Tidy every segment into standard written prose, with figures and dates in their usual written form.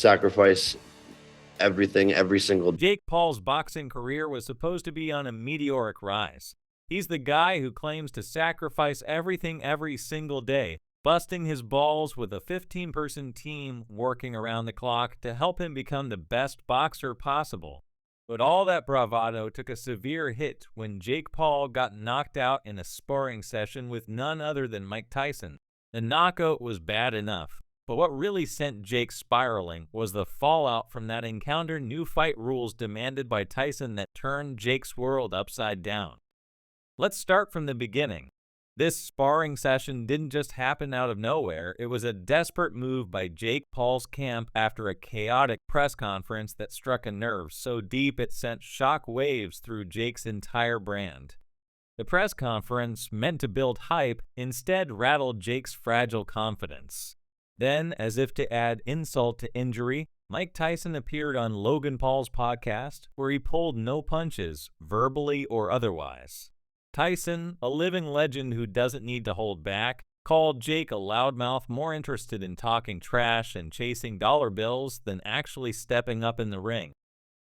sacrifice everything every single day. Jake Paul's boxing career was supposed to be on a meteoric rise. He's the guy who claims to sacrifice everything every single day, busting his balls with a 15-person team working around the clock to help him become the best boxer possible. But all that bravado took a severe hit when Jake Paul got knocked out in a sparring session with none other than Mike Tyson. The knockout was bad enough, but what really sent Jake spiraling was the fallout from that encounter. New fight rules demanded by Tyson that turned Jake's world upside down. Let's start from the beginning. This sparring session didn't just happen out of nowhere. It was a desperate move by Jake Paul's camp after a chaotic press conference that struck a nerve so deep it sent shock waves through Jake's entire brand. The press conference, meant to build hype, instead rattled Jake's fragile confidence. Then, as if to add insult to injury, Mike Tyson appeared on Logan Paul's podcast, where he pulled no punches, verbally or otherwise. Tyson, a living legend who doesn't need to hold back, called Jake a loudmouth more interested in talking trash and chasing dollar bills than actually stepping up in the ring.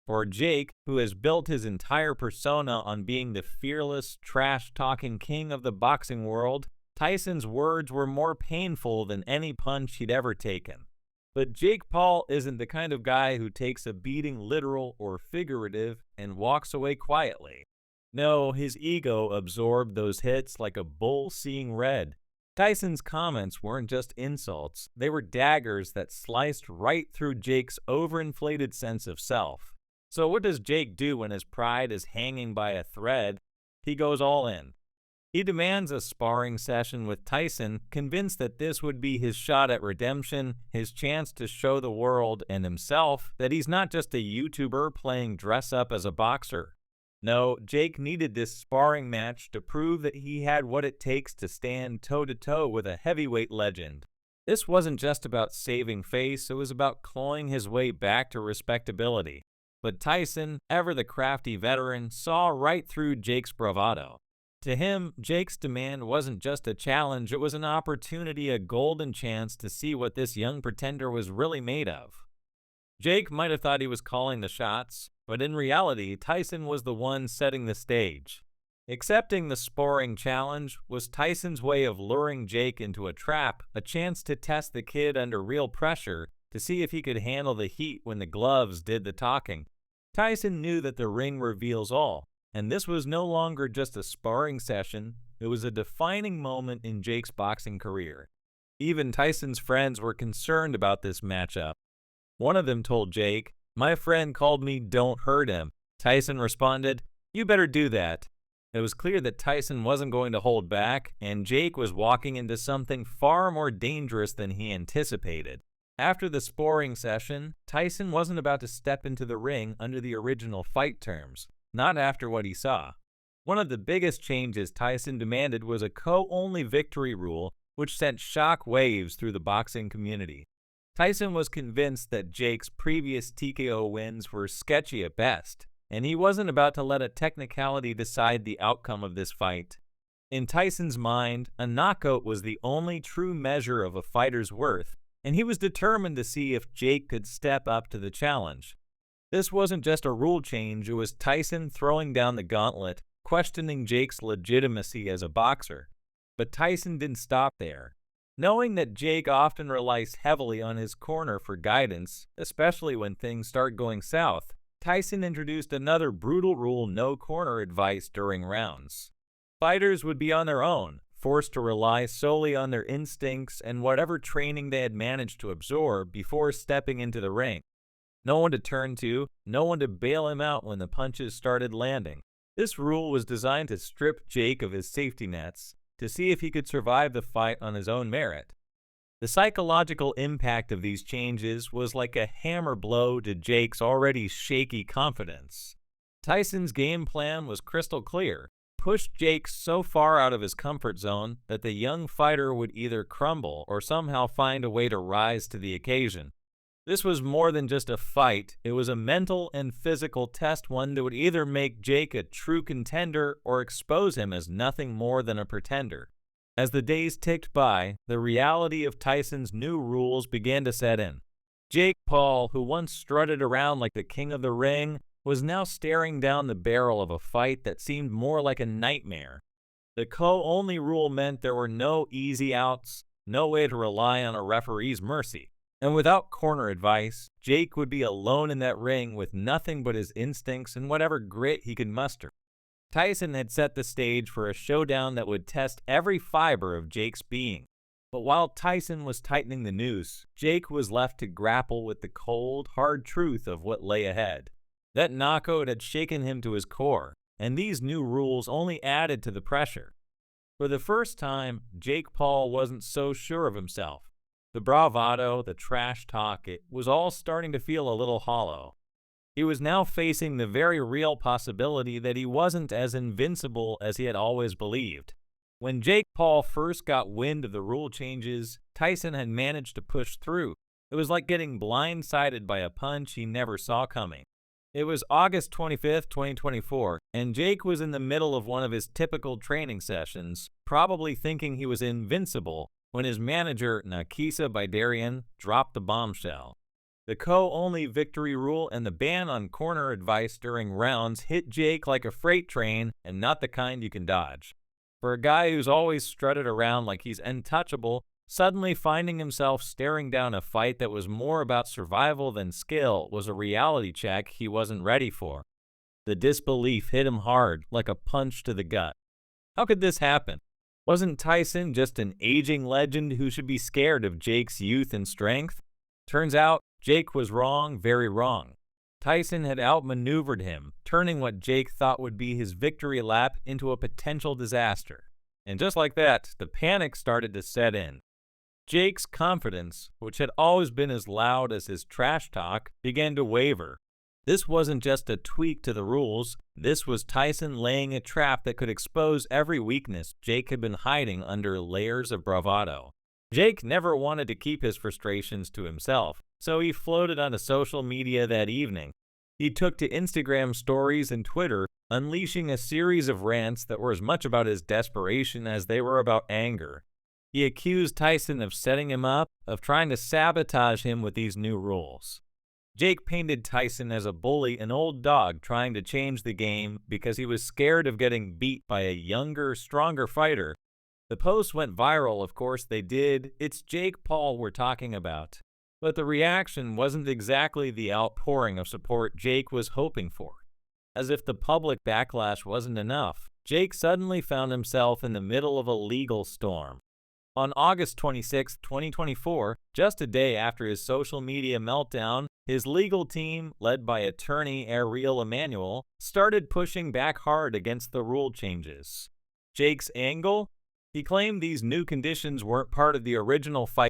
For Jake, who has built his entire persona on being the fearless, trash-talking king of the boxing world, Tyson's words were more painful than any punch he'd ever taken. But Jake Paul isn't the kind of guy who takes a beating literal or figurative and walks away quietly. No, his ego absorbed those hits like a bull seeing red. Tyson's comments weren't just insults, they were daggers that sliced right through Jake's overinflated sense of self. So what does Jake do when his pride is hanging by a thread? He goes all in. He demands a sparring session with Tyson, convinced that this would be his shot at redemption, his chance to show the world and himself that he's not just a YouTuber playing dress-up as a boxer. No, Jake needed this sparring match to prove that he had what it takes to stand toe-to-toe with a heavyweight legend. This wasn't just about saving face, it was about clawing his way back to respectability. But Tyson, ever the crafty veteran, saw right through Jake's bravado. To him, Jake's demand wasn't just a challenge, it was an opportunity, a golden chance to see what this young pretender was really made of. Jake might have thought he was calling the shots, but in reality, Tyson was the one setting the stage. Accepting the sparring challenge was Tyson's way of luring Jake into a trap, a chance to test the kid under real pressure to see if he could handle the heat when the gloves did the talking. Tyson knew that the ring reveals all, and this was no longer just a sparring session, it was a defining moment in Jake's boxing career. Even Tyson's friends were concerned about this matchup. One of them told Jake, "My friend called me don't hurt him." Tyson responded, "You better do that." It was clear that Tyson wasn't going to hold back, and Jake was walking into something far more dangerous than he anticipated. After the sparring session, Tyson wasn't about to step into the ring under the original fight terms, not after what he saw. One of the biggest changes Tyson demanded was a KO-only victory rule, which sent shock waves through the boxing community. Tyson was convinced that Jake's previous TKO wins were sketchy at best, and he wasn't about to let a technicality decide the outcome of this fight. In Tyson's mind, a knockout was the only true measure of a fighter's worth, and he was determined to see if Jake could step up to the challenge. This wasn't just a rule change, it was Tyson throwing down the gauntlet, questioning Jake's legitimacy as a boxer. But Tyson didn't stop there. Knowing that Jake often relies heavily on his corner for guidance, especially when things start going south, Tyson introduced another brutal rule: no corner advice during rounds. Fighters would be on their own, forced to rely solely on their instincts and whatever training they had managed to absorb before stepping into the ring. No one to turn to, no one to bail him out when the punches started landing. This rule was designed to strip Jake of his safety nets, to see if he could survive the fight on his own merit. The psychological impact of these changes was like a hammer blow to Jake's already shaky confidence. Tyson's game plan was crystal clear: push Jake so far out of his comfort zone that the young fighter would either crumble or somehow find a way to rise to the occasion. This was more than just a fight, it was a mental and physical test, one that would either make Jake a true contender or expose him as nothing more than a pretender. As the days ticked by, the reality of Tyson's new rules began to set in. Jake Paul, who once strutted around like the king of the ring, was now staring down the barrel of a fight that seemed more like a nightmare. The co-only rule meant there were no easy outs, no way to rely on a referee's mercy. And without corner advice, Jake would be alone in that ring with nothing but his instincts and whatever grit he could muster. Tyson had set the stage for a showdown that would test every fiber of Jake's being. But while Tyson was tightening the noose, Jake was left to grapple with the cold, hard truth of what lay ahead. That knockout had shaken him to his core, and these new rules only added to the pressure. For the first time, Jake Paul wasn't so sure of himself. The bravado, the trash talk, it was all starting to feel a little hollow. He was now facing the very real possibility that he wasn't as invincible as he had always believed. When Jake Paul first got wind of the rule changes, Tyson had managed to push through. It was like getting blindsided by a punch he never saw coming. It was August 25th, 2024, and Jake was in the middle of one of his typical training sessions, probably thinking he was invincible, when his manager, Nakisa Bidarian, dropped the bombshell. The co-only victory rule and the ban on corner advice during rounds hit Jake like a freight train, and not the kind you can dodge. For a guy who's always strutted around like he's untouchable, suddenly finding himself staring down a fight that was more about survival than skill was a reality check he wasn't ready for. The disbelief hit him hard, like a punch to the gut. How could this happen? Wasn't Tyson just an aging legend who should be scared of Jake's youth and strength? Turns out, Jake was wrong, very wrong. Tyson had outmaneuvered him, turning what Jake thought would be his victory lap into a potential disaster. And just like that, the panic started to set in. Jake's confidence, which had always been as loud as his trash talk, began to waver. This wasn't just a tweak to the rules. This was Tyson laying a trap that could expose every weakness Jake had been hiding under layers of bravado. Jake never wanted to keep his frustrations to himself, so he floated onto social media that evening. He took to Instagram stories and Twitter, unleashing a series of rants that were as much about his desperation as they were about anger. He accused Tyson of setting him up, of trying to sabotage him with these new rules. Jake painted Tyson as a bully, an old dog trying to change the game because he was scared of getting beat by a younger, stronger fighter. The posts went viral, of course they did. It's Jake Paul we're talking about. But the reaction wasn't exactly the outpouring of support Jake was hoping for. As if the public backlash wasn't enough, Jake suddenly found himself in the middle of a legal storm. On August 26, 2024, just a day after his social media meltdown, his legal team, led by attorney Ariel Emanuel, started pushing back hard against the rule changes. Jake's angle? He claimed these new conditions weren't part of the original fight